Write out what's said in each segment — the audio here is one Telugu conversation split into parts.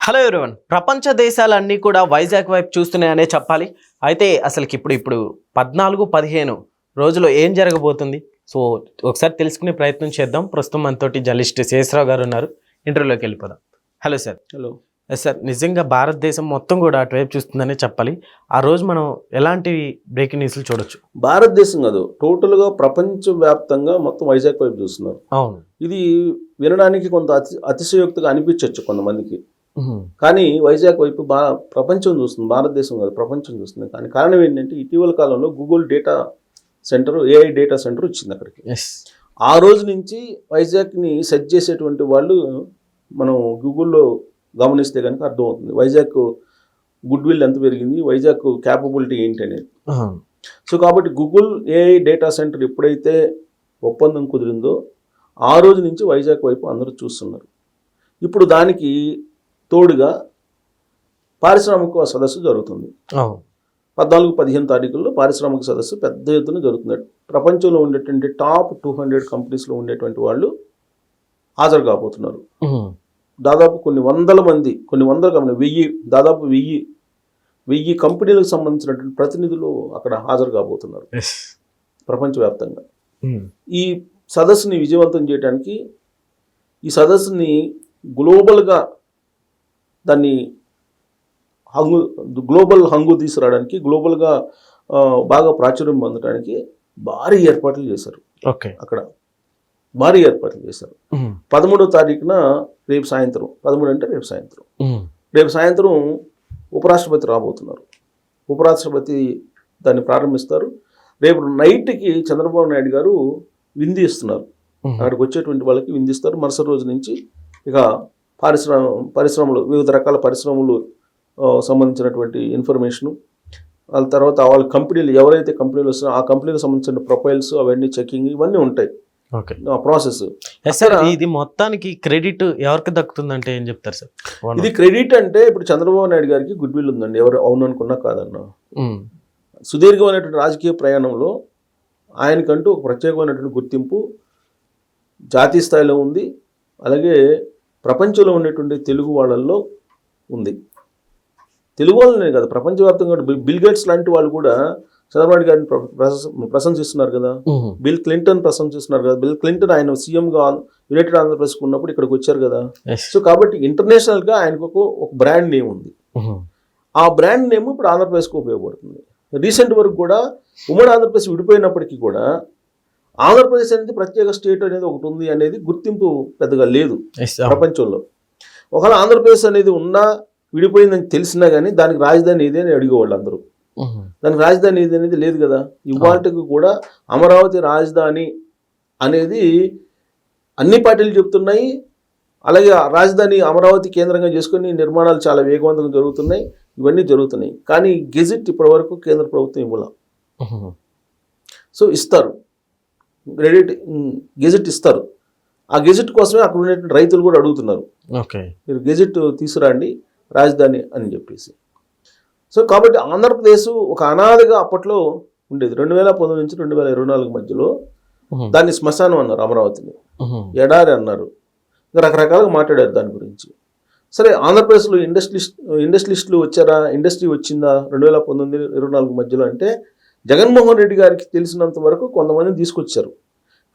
Hello everyone. ప్రపంచ దేశాలన్నీ కూడా వైజాగ్ వైపు చూస్తున్నాయనే చెప్పాలి. అయితే అసలుకి ఇప్పుడు 14-15 రోజులు ఏం జరగబోతుంది, సో ఒకసారి తెలుసుకునే ప్రయత్నం చేద్దాం. ప్రస్తుతం మనతోటి జర్నలిస్ట్ శేషరావు గారు ఉన్నారు. ఇంటర్వ్యూలోకి వెళ్ళిపోదాం. Hello sir. హలో సార్, నిజంగా భారతదేశం మొత్తం కూడా అటువైపు చూస్తుందనే చెప్పాలి. ఆ రోజు మనం ఎలాంటి బ్రేకింగ్ న్యూస్లు చూడొచ్చు? భారతదేశం కాదు, టోటల్గా ప్రపంచవ్యాప్తంగా మొత్తం వైజాగ్ వైపు చూస్తున్నారు. అవును. ఇది వినడానికి కొంత అతిశయోక్తిగా అనిపించవచ్చు కొంతమందికి, కానీ వైజాగ్ వైపు ప్రపంచం చూస్తుంది, భారతదేశం కాదు ప్రపంచం చూస్తుంది. కానీ కారణం ఏంటంటే ఇటీవల కాలంలో Google data centre, AI data centre వచ్చింది అక్కడికి. ఆ రోజు నుంచి వైజాగ్ని సెట్ చేసేటువంటి వాళ్ళు మనం గూగుల్లో గమనిస్తే కనుక అర్థమవుతుంది వైజాగ్ గుడ్ విల్ ఎంత పెరిగింది, వైజాగ్ క్యాపబిలిటీ ఏంటి అనేది. సో కాబట్టి గూగుల్ ఏఐ డేటా సెంటర్ ఎప్పుడైతే ఒప్పందం కుదిరిందో ఆ రోజు నుంచి వైజాగ్ వైపు అందరూ చూస్తున్నారు. ఇప్పుడు దానికి తోడుగా పారిశ్రామిక సదస్సు జరుగుతుంది. 14-15 తారీఖుల్లో పారిశ్రామిక సదస్సు పెద్ద ఎత్తున జరుగుతుంది. ప్రపంచంలో ఉండేటువంటి టాప్ 200 కంపెనీస్లో ఉండేటువంటి వాళ్ళు హాజరు కాబోతున్నారు. దాదాపు కొన్ని వందల మంది, కొన్ని వందల కంపెనీ, దాదాపు 1000 కంపెనీలకు సంబంధించినటువంటి ప్రతినిధులు అక్కడ హాజరు కాబోతున్నారు ప్రపంచవ్యాప్తంగా. ఈ సదస్సుని విజయవంతం చేయడానికి, ఈ సదస్సుని గ్లోబల్గా దాన్ని గ్లోబల్ హంగు తీసుకురావడానికి, గ్లోబల్గా బాగా ప్రాచుర్యం పొందడానికి భారీ ఏర్పాట్లు చేశారు. అక్కడ భారీ ఏర్పాట్లు చేశారు. 13వ తారీఖున రేపు సాయంత్రం, 13 అంటే రేపు సాయంత్రం ఉపరాష్ట్రపతి రాబోతున్నారు. ఉపరాష్ట్రపతి దాన్ని ప్రారంభిస్తారు. రేపు నైట్కి చంద్రబాబు నాయుడు గారు విందు ఇస్తున్నారు. అక్కడికి వచ్చేటువంటి వాళ్ళకి విందిస్తారు. మరుసటి రోజు నుంచి ఇక పరిశ్రమలు, వివిధ రకాల పరిశ్రమలు సంబంధించినటువంటి ఇన్ఫర్మేషను, వాళ్ళ తర్వాత వాళ్ళ కంపెనీలు, ఎవరైతే కంపెనీలు వస్తున్నారో ఆ కంపెనీలకు సంబంధించిన ప్రొఫైల్స్ అవన్నీ చెకింగ్ ఇవన్నీ ఉంటాయి ప్రాసెస్. సార్, ఇది మొత్తానికి క్రెడిట్ ఎవరికి దక్కుతుందంటే ఏం చెప్తారు సార్? ఇది క్రెడిట్ అంటే ఇప్పుడు చంద్రబాబు నాయుడు గారికి గుడ్ విల్ ఉందండి, ఎవరు అవును అనుకున్నా కాదన్నా. సుదీర్ఘమైనటువంటి రాజకీయ ప్రయాణంలో ఆయనకంటూ ఒక ప్రత్యేకమైనటువంటి గుర్తింపు జాతీయ స్థాయిలో ఉంది, అలాగే ప్రపంచంలో ఉండేటువంటి తెలుగు వాళ్ళల్లో ఉంది. తెలుగు వాళ్ళనే కాదు, ప్రపంచవ్యాప్తంగా బిల్ గేట్స్ లాంటి వాళ్ళు కూడా చంద్రబాబు నాయుడు గారిని ప్రశంసిస్తున్నారు కదా. బిల్ క్లింటన్ ప్రశంసిస్తున్నారు కదా. బిల్ క్లింటన్ ఆయన సీఎంగా యునైటెడ్ ఆంధ్రప్రదేశ్ ఉన్నప్పుడు ఇక్కడికి వచ్చారు కదా. సో కాబట్టి ఇంటర్నేషనల్గా ఆయనకు ఒక బ్రాండ్ నేమ్ ఉంది. ఆ బ్రాండ్ నేమ్ ఇప్పుడు ఆంధ్రప్రదేశ్కి ఉపయోగపడుతుంది. రీసెంట్ వరకు కూడా ఉమ్మడి ఆంధ్రప్రదేశ్ విడిపోయినప్పటికీ కూడా ఆంధ్రప్రదేశ్ అనేది ప్రత్యేక స్టేట్ అనేది ఒకటి ఉంది అనేది గుర్తింపు పెద్దగా లేదు ప్రపంచంలో. ఒకవేళ ఆంధ్రప్రదేశ్ అనేది ఉన్నా, విడిపోయిందని తెలిసినా కానీ దానికి రాజధాని ఏది అని అడిగేవాళ్ళు అందరూ. దానికి రాజధాని ఏది అనేది లేదు కదా. ఇవాళకి కూడా అమరావతి రాజధాని అనేది అన్ని పార్టీలు చెప్తున్నాయి. అలాగే రాజధాని అమరావతి కేంద్రంగా చేసుకుని నిర్మాణాలు చాలా వేగవంతంగా జరుగుతున్నాయి, ఇవన్నీ జరుగుతున్నాయి. కానీ గెజిట్ ఇప్పటి వరకు కేంద్ర ప్రభుత్వం ఇవ్వాల. సో ఇస్తారు, గెజిట్ ఇస్తారు. ఆ గెజిట్ కోసమే అక్కడ ఉండేటువంటి రైతులు కూడా అడుగుతున్నారు, మీరు గెజిట్ తీసుకురండి రాజధాని అని చెప్పేసి. సో కాబట్టి ఆంధ్రప్రదేశ్ ఒక అనాదిగా అప్పట్లో ఉండేది. 2019 నుంచి 2024 మధ్యలో దాన్ని శ్మశానం అన్నారు, అమరావతిని ఎడారి అన్నారు, రకరకాలుగా మాట్లాడారు దాని గురించి. సరే, ఆంధ్రప్రదేశ్లో ఇండస్ట్రియలిస్టులు వచ్చారా, ఇండస్ట్రీ వచ్చిందా 2019-24 మధ్యలో అంటే జగన్మోహన్ రెడ్డి గారికి తెలిసినంత వరకు కొంతమందిని తీసుకొచ్చారు.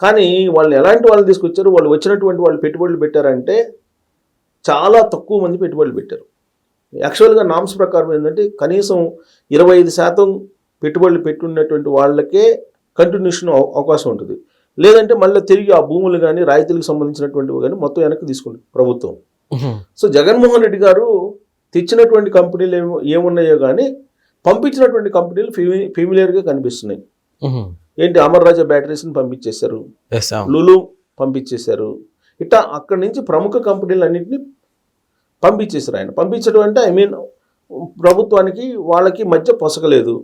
కానీ వాళ్ళు ఎలాంటి వాళ్ళని తీసుకొచ్చారు, వాళ్ళు వచ్చినటువంటి వాళ్ళు పెట్టుబడులు పెట్టారంటే చాలా తక్కువ మంది పెట్టుబడులు పెట్టారు. యాక్చువల్గా నామ్స్ ప్రకారం ఏంటంటే కనీసం 25% పెట్టుబడులు పెట్టున్నటువంటి వాళ్ళకే కంటిన్యూషన్ అవకాశం ఉంటుంది. లేదంటే మళ్ళీ తిరిగి ఆ భూములు కానీ రాయితీలకు సంబంధించినటువంటివి కానీ మొత్తం వెనక్కి తీసుకుంటుంది ప్రభుత్వం. సో జగన్మోహన్ రెడ్డి గారు తెచ్చినటువంటి కంపెనీలు ఏమున్నాయో కానీ పంపించినటువంటి కంపెనీలు ఫెమిలియర్గా కనిపిస్తున్నాయి. ఏంటి, అమర్ రాజా బ్యాటరీస్ని పంపించేశారు, లులు పంపించేశారు, ఇట్లా అక్కడి నుంచి ప్రముఖ కంపెనీలు అన్నింటినీ పంపించేశారు. ఆయన పంపించడం అంటే ప్రభుత్వానికి వాళ్ళకి మధ్య పొసగలేదు.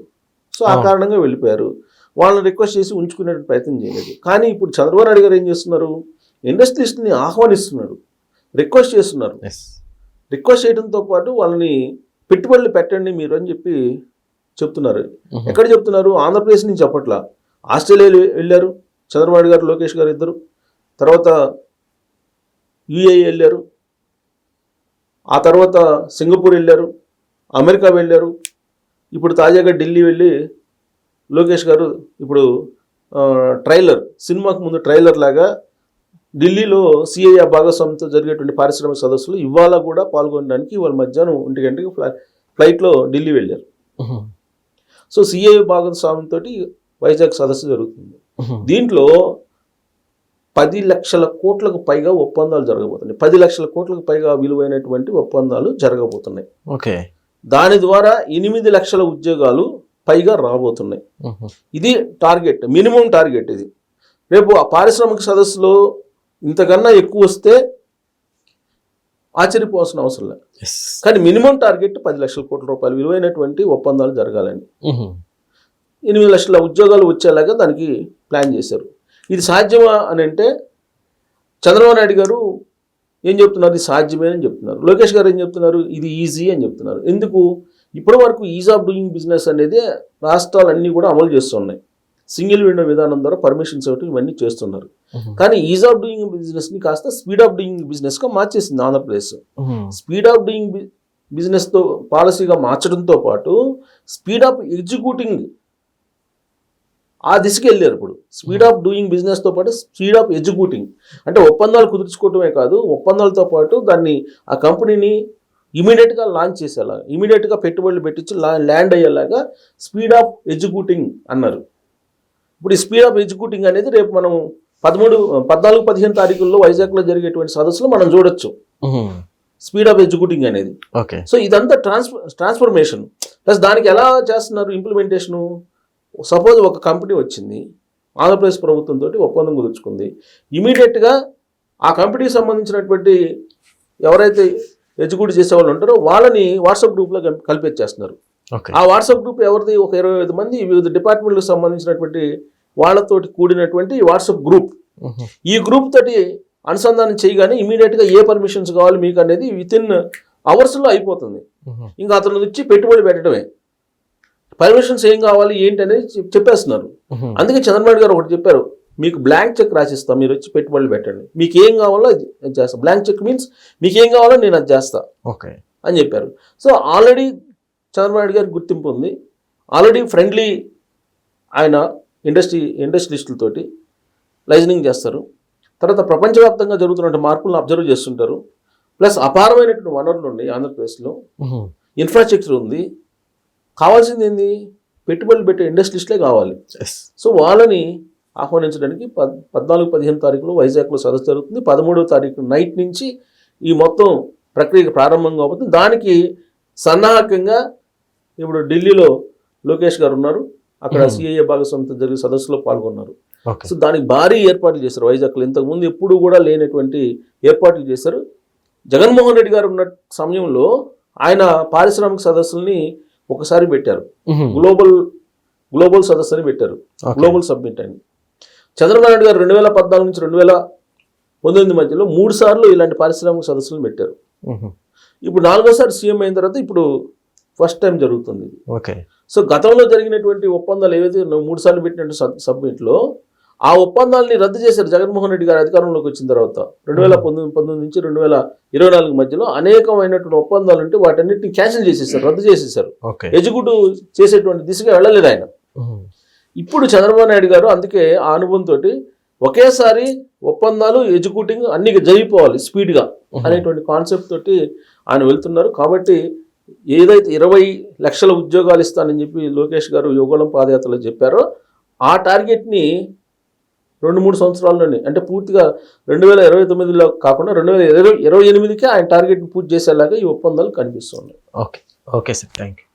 సో ఆ కారణంగా వెళ్ళిపోయారు. వాళ్ళని రిక్వెస్ట్ చేసి ఉంచుకునే ప్రయత్నం చేయలేదు. కానీ ఇప్పుడు చంద్రబాబు నాయుడు గారు ఏం చేస్తున్నారు, ఇండస్ట్రీస్ని ఆహ్వానిస్తున్నారు, రిక్వెస్ట్ చేస్తున్నారు. రిక్వెస్ట్ చేయడంతో పాటు వాళ్ళని పెట్టుబడులు పెట్టండి మీరు అని చెప్పి చెప్తున్నారు. ఎక్కడ చెప్తున్నారు, ఆంధ్రప్రదేశ్ నుంచి చెప్పట్లా. ఆస్ట్రేలియా వెళ్ళారు చంద్రబాబు నాయుడు గారు, లోకేష్ గారు ఇద్దరు. తర్వాత యుఏఈ వెళ్ళారు. ఆ తర్వాత సింగపూర్ వెళ్ళారు, అమెరికా వెళ్ళారు, ఇప్పుడు తాజాగా ఢిల్లీ వెళ్ళి లోకేష్ గారు ఇప్పుడు ట్రైలర్, సినిమాకు ముందు ట్రైలర్ లాగా ఢిల్లీలో సిఐఏ భాగస్వామ్యంతో జరిగేటువంటి పారిశ్రామిక సదస్సులు ఇవాళ కూడా పాల్గొనడానికి ఇవాళ మధ్యాహ్నం 1 గంటకి ఫ్లైట్లో ఢిల్లీ వెళ్ళారు. సో సిఐఏ భాగస్వామ్యంతో వైజాగ్ సదస్సు జరుగుతుంది. దీంట్లో 10 లక్షల కోట్లకు పైగా ఒప్పందాలు జరగబోతున్నాయి. 10 లక్షల కోట్లకు పైగా విలువైనటువంటి ఒప్పందాలు జరగబోతున్నాయి. ఓకే. దాని ద్వారా 8 లక్షల ఉద్యోగాలు పైగా రాబోతున్నాయి. ఇది టార్గెట్, మినిమం టార్గెట్ ఇది. రేపు ఆ పారిశ్రామిక సదస్సులో ఇంతకన్నా ఎక్కువ వస్తే ఆశ్చర్యపోవాల్సిన అవసరం లేదు. కానీ మినిమం టార్గెట్ 10 లక్షల కోట్ల రూపాయలు విలువైనటువంటి ఒప్పందాలు జరగాలని, 8 లక్షల ఉద్యోగాలు వచ్చేలాగా దానికి ప్లాన్ చేశారు. ఇది సాధ్యమా అని అంటే చంద్రబాబు నాయుడు గారు ఏం చెప్తున్నారు? ఇది సాధ్యమే అని చెప్తున్నారు. లోకేష్ గారు ఏం చెప్తున్నారు? ఇది ఈజీ అని చెప్తున్నారు. ఎందుకు? ఇప్పటి వరకు ఈజ్ ఆఫ్ డూయింగ్ బిజినెస్ అనేది రాష్ట్రాలన్నీ కూడా అమలు చేస్తున్నాయి. సింగిల్ విండో విధానం ద్వారా పర్మిషన్స్ ఒకటి ఇవన్నీ చేస్తున్నారు. కానీ ఈజ్ ఆఫ్ డూయింగ్ బిజినెస్ని కాస్త స్పీడ్ ఆఫ్ డూయింగ్ బిజినెస్గా మార్చేసింది ఆంధ్రప్రదేశ్. స్పీడ్ ఆఫ్ డూయింగ్ బిజినెస్తో పాలసీగా మార్చడంతో పాటు స్పీడ్ ఆఫ్ ఎగ్జిక్యూటింగ్ ఆ దిశకి వెళ్ళారు. ఇప్పుడు స్పీడ్ ఆఫ్ డూయింగ్ బిజినెస్తో పాటు స్పీడ్ ఆఫ్ ఎగ్జిక్యూటింగ్ అంటే ఒప్పందాలు కుదుర్చుకోవటమే కాదు, ఒప్పందాలతో పాటు దాన్ని ఆ కంపెనీని ఇమీడియట్గా లాంచ్ చేసేలా, ఇమీడియట్గా పెట్టుబడులు పెట్టించి ల్యాండ్ అయ్యేలాగా స్పీడ్ ఆఫ్ ఎగ్జిక్యూటింగ్ అన్నారు. ఇప్పుడు ఈ స్పీడ్ ఆఫ్ ఎగ్జిక్యూటింగ్ అనేది రేపు మనం 14-15 తారీఖుల్లో వైజాగ్లో జరిగేటువంటి సదస్సులో మనం చూడొచ్చు స్పీడ్ ఆఫ్ ఎగ్జిక్యూటింగ్ అనేది. ఓకే. సో ఇదంతా ట్రాన్స్ఫర్మేషన్ ప్లస్ దానికి ఎలా చేస్తున్నారు ఇంప్లిమెంటేషను? సపోజ్ ఒక కంపెనీ వచ్చింది, ఆంధ్రప్రదేశ్ ప్రభుత్వంతో ఒప్పందం కుదుర్చుకుంది, ఇమీడియట్గా ఆ కంపెనీకి సంబంధించినటువంటి ఎవరైతే ఎగ్జిక్యూట్ చేసే వాళ్ళు ఉంటారో వాళ్ళని వాట్సాప్ గ్రూప్లో కలిపేచ్చేస్తున్నారు. ఆ వాట్సాప్ గ్రూప్ ఎవరిది? ఒక 25 మంది వివిధ డిపార్ట్మెంట్లకు సంబంధించినటువంటి వాళ్ళతోటి కూడినటువంటి వాట్సాప్ గ్రూప్. ఈ గ్రూప్ తోటి అనుసంధానం చేయగానే ఇమీడియట్గా ఏ పర్మిషన్స్ కావాలి మీకు అనేది వితిన్ అవర్స్లో అయిపోతుంది. ఇంకా అతను వచ్చి పెట్టుబడి పెట్టడమే, పర్మిషన్స్ ఏం కావాలి ఏంటి అనేది చెప్పేస్తున్నారు. అందుకే చంద్రబాబు గారు ఒకటి చెప్పారు, మీకు బ్లాంక్ చెక్ రాసిస్తాం, మీరు వచ్చి పెట్టుబడులు పెట్టండి, మీకు ఏం కావాలో అది చేస్తాం. బ్లాంక్ చెక్ మీన్స్ మీకు ఏం కావాలో నేను అది చేస్తా అని చెప్పారు. సో ఆల్రెడీ చంద్రబాబు గారికి గుర్తింపు ఉంది, ఆల్రెడీ ఫ్రెండ్లీ ఆయన ఇండస్ట్రియలిస్టులతోటి లైజనింగ్ చేస్తారు. తర్వాత ప్రపంచవ్యాప్తంగా జరుగుతున్న మార్పులను అబ్జర్వ్ చేస్తుంటారు. ప్లస్ అపారమైనటువంటి వనరులు ఉన్నాయి ఆంధ్రప్రదేశ్లో, ఇన్ఫ్రాస్ట్రక్చర్ ఉంది. కావాల్సింది ఏంది? పెట్టుబడులు పెట్టే ఇండస్ట్రియలిస్టులే కావాలి. సో వాళ్ళని ఆహ్వానించడానికి 14-15 తారీఖులో వైజాగ్లో సదస్సు జరుగుతుంది. 13వ తారీఖు నైట్ నుంచి ఈ మొత్తం ప్రక్రియ ప్రారంభంగా అవుతుంది. దానికి సన్నాహకంగా ఇప్పుడు ఢిల్లీలో లోకేష్ గారు ఉన్నారు, అక్కడ సిఐఏ భాగస్వామ్యంతో జరిగే సదస్సులో పాల్గొన్నారు. సో దానికి భారీ ఏర్పాట్లు చేశారు వైజాగ్లో, ఇంతకుముందు ఎప్పుడు కూడా లేనటువంటి ఏర్పాట్లు చేశారు. జగన్మోహన్ రెడ్డి గారు ఉన్న సమయంలో ఆయన పారిశ్రామిక సదస్సుల్ని ఒకసారి పెట్టారు, గ్లోబల్ సదస్సు అని పెట్టారు, గ్లోబల్ సబ్మిట్ అని. చంద్రబాబు నాయుడు గారు 2014 నుంచి 2019 మధ్యలో 3 సార్లు ఇలాంటి పారిశ్రామిక సదస్సులు పెట్టారు. ఇప్పుడు 4వ సీఎం అయిన తర్వాత ఇప్పుడు ఫస్ట్ టైం జరుగుతుంది. ఓకే. సో గతంలో జరిగినటువంటి ఒప్పందాలు ఏవైతే 3 సార్లు పెట్టినటువంటి సబ్మిట్లో ఆ ఒప్పందాలని రద్దు చేశారు జగన్మోహన్ రెడ్డి గారు అధికారంలోకి వచ్చిన తర్వాత. 2019 నుంచి 2024 మధ్యలో అనేకమైనటువంటి ఒప్పందాలు ఉంటే వాటన్నిటిని క్యాన్సిల్ చేసేసారు, రద్దు చేసేసారు. ఎగ్జిక్యూటివ్ చేసేటువంటి దిశగా వెళ్ళలేదు ఆయన. ఇప్పుడు చంద్రబాబు నాయుడు గారు అందుకే ఆ అనుభవంతో ఒకేసారి ఒప్పందాలు ఎగ్జిక్యూటింగ్ అన్ని జరిగిపోవాలి స్పీడ్గా అనేటువంటి కాన్సెప్ట్ తోటి ఆయన వెళ్తున్నారు. కాబట్టి ఏదైతే 20 లక్షల ఉద్యోగాలు ఇస్తానని చెప్పి లోకేష్ గారు యువగళం పాదయాత్రలో చెప్పారో ఆ టార్గెట్ని 2-3 సంవత్సరాల్లోనే, అంటే పూర్తిగా 2029లో కాకుండా 2028కే ఆయన టార్గెట్ని పూర్తి చేసేలాగా ఈ ఒప్పందాలు కనిపిస్తున్నాయి. Okay sir, thank you.